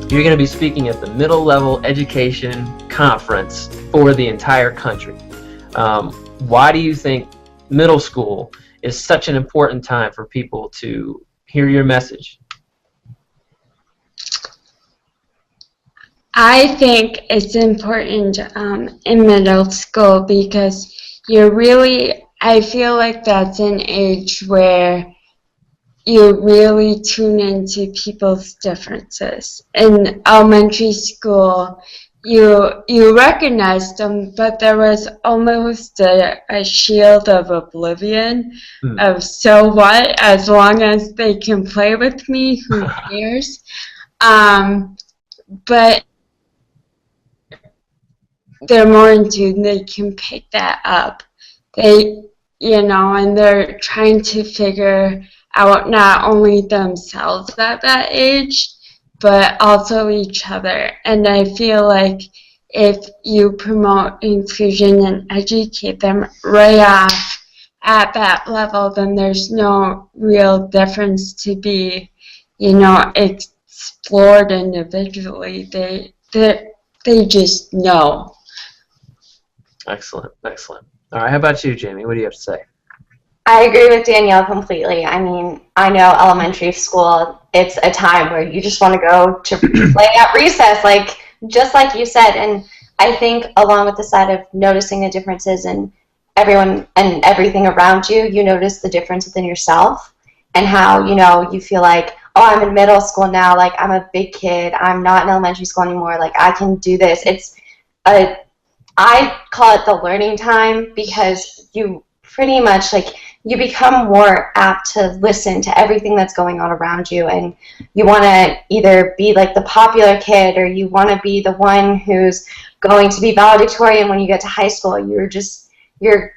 You're going to be speaking at the Middle Level Education Conference for the entire country. Why do you think middle school is such an important time for people to hear your message? I think it's important in middle school because I feel like that's an age where you really tune into people's differences. In elementary school, you recognized them, but there was almost a shield of oblivion of, so what, as long as they can play with me, who cares? But they're more in tune, they can pick that up. And they're trying to figure out not only themselves at that age, but also each other. And I feel like if you promote inclusion and educate them right off at that level, then there's no real difference to be, explored individually. They just know. Excellent, excellent. All right, how about you, Jamie? What do you have to say? I agree with Danielle completely. I mean, I know elementary school, it's a time where you just want to go to play at recess, just like you said. And I think along with the side of noticing the differences in everyone and everything around you, you notice the difference within yourself and how, you feel like, oh, I'm in middle school now, I'm a big kid, I'm not in elementary school anymore, I can do this. I call it the learning time because you pretty much, you become more apt to listen to everything that's going on around you, and you want to either be the popular kid or you want to be the one who's going to be valedictorian when you get to high school. You're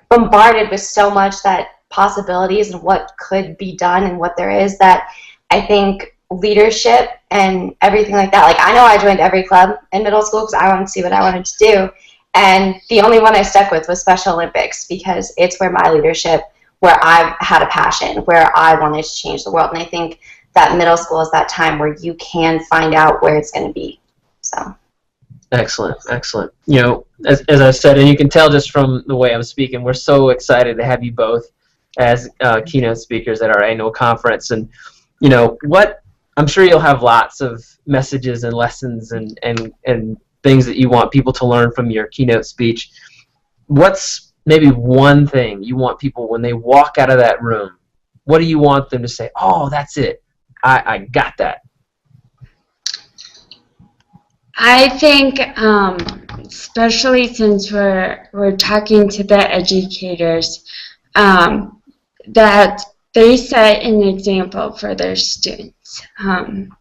bombarded with so much that possibilities and what could be done and what there is, that I think leadership and everything like that. I know I joined every club in middle school because I wanted to see what I wanted to do. And the only one I stuck with was Special Olympics because it's where my leadership, where I had a passion, where I wanted to change the world. And I think that middle school is that time where you can find out where it's going to be. So. Excellent, excellent. As I said, and you can tell just from the way I'm speaking, we're so excited to have you both as keynote speakers at our annual conference. And, I'm sure you'll have lots of messages and lessons and things that you want people to learn from your keynote speech. What's maybe one thing you want people, when they walk out of that room, what do you want them to say, oh, that's it, I got that? I think, especially since we're talking to the educators, that they set an example for their students.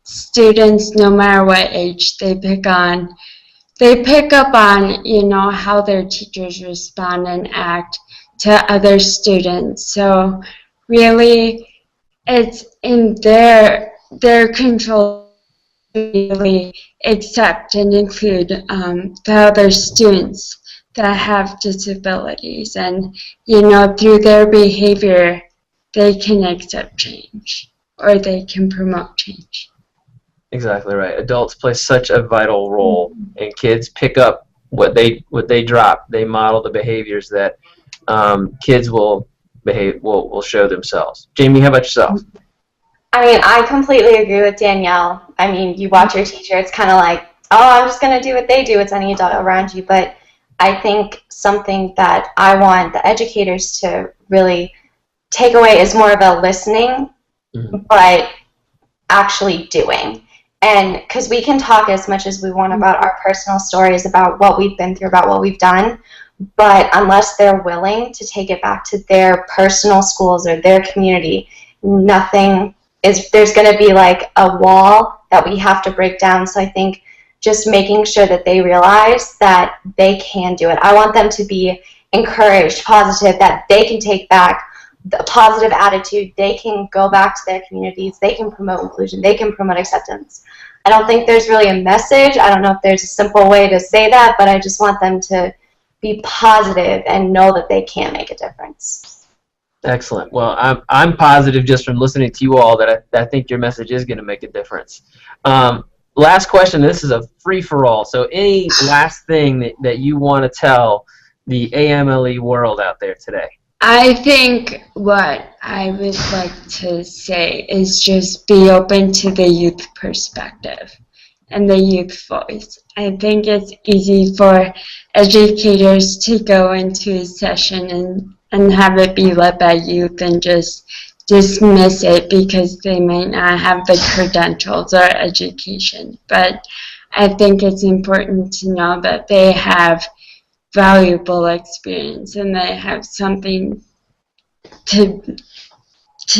Students, no matter what age they pick up on, how their teachers respond and act to other students. So really, it's in their control to really accept and include the other students that have disabilities. And, through their behavior, they can accept change, or they can promote change. Exactly right. Adults play such a vital role, and kids pick up what they drop. They model the behaviors that kids will show themselves. Jamie, how about yourself? I mean, I completely agree with Danielle. I mean, you watch your teacher, it's kind of like, oh, I'm just going to do what they do. It's any adult around you. But I think something that I want the educators to really take away is more of a listening, but actually doing. And because we can talk as much as we want about our personal stories, about what we've been through, about what we've done, but unless they're willing to take it back to their personal schools or their community, there's going to be a wall that we have to break down. So I think just making sure that they realize that they can do it. I want them to be encouraged, positive, that they can take back the positive attitude, they can go back to their communities, they can promote inclusion, they can promote acceptance. I don't think there's really a message. I don't know if there's a simple way to say that, but I just want them to be positive and know that they can make a difference. Excellent. Well, I'm positive just from listening to you all that I think your message is going to make a difference. Last question. This is a free-for-all. So any last thing that you want to tell the AMLE world out there today? I think what I would like to say is just be open to the youth perspective and the youth voice. I think it's easy for educators to go into a session and have it be led by youth and just dismiss it because they might not have the credentials or education. But I think it's important to know that they have valuable experience and they have something to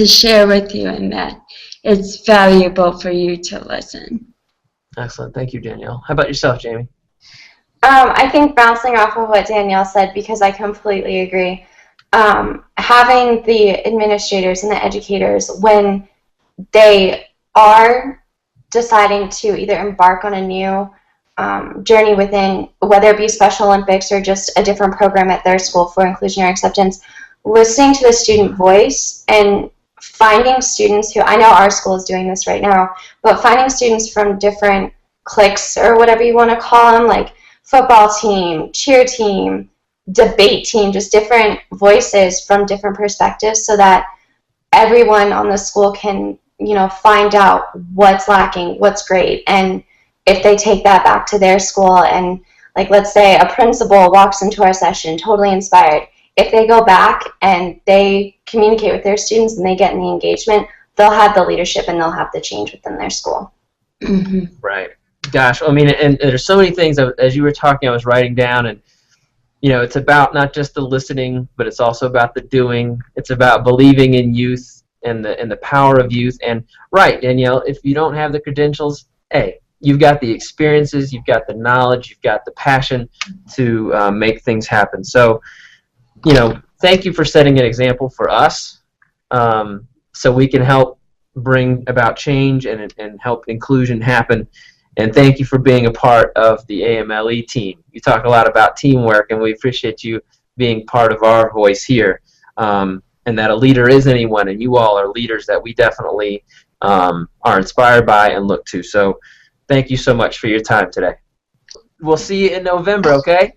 share with you, and that it's valuable for you to listen. Excellent. Thank you, Danielle. How about yourself, Jamie? I think bouncing off of what Danielle said, because I completely agree, having the administrators and the educators, when they are deciding to either embark on a new journey within, whether it be Special Olympics or just a different program at their school for inclusionary acceptance, listening to the student voice and finding students who, I know our school is doing this right now, but finding students from different cliques or whatever you want to call them, like football team, cheer team, debate team, just different voices from different perspectives so that everyone on the school can, you know, find out what's lacking, what's great, and if they take that back to their school and, like, let's say a principal walks into our session totally inspired, if they go back and they communicate with their students and they get in the engagement, they'll have the leadership and they'll have the change within their school. Mm-hmm. Right. Gosh, I mean, and there's so many things, as you were talking, I was writing down, and, you know, it's about not just the listening, but it's also about the doing. It's about believing in youth and the power of youth. And, right, Danielle, if you don't have the credentials, hey, you've got the experiences, you've got the knowledge, you've got the passion to make things happen. So, you know, thank you for setting an example for us so we can help bring about change and help inclusion happen. And thank you for being a part of the AMLE team. You talk a lot about teamwork, and we appreciate you being part of our voice here. And that a leader is anyone, and you all are leaders that we definitely are inspired by and look to. So thank you so much for your time today. We'll see you in November, okay?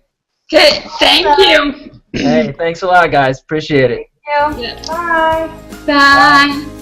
Okay, thank you. Hey, thanks a lot, guys. Appreciate it. Thank you. Bye. Bye.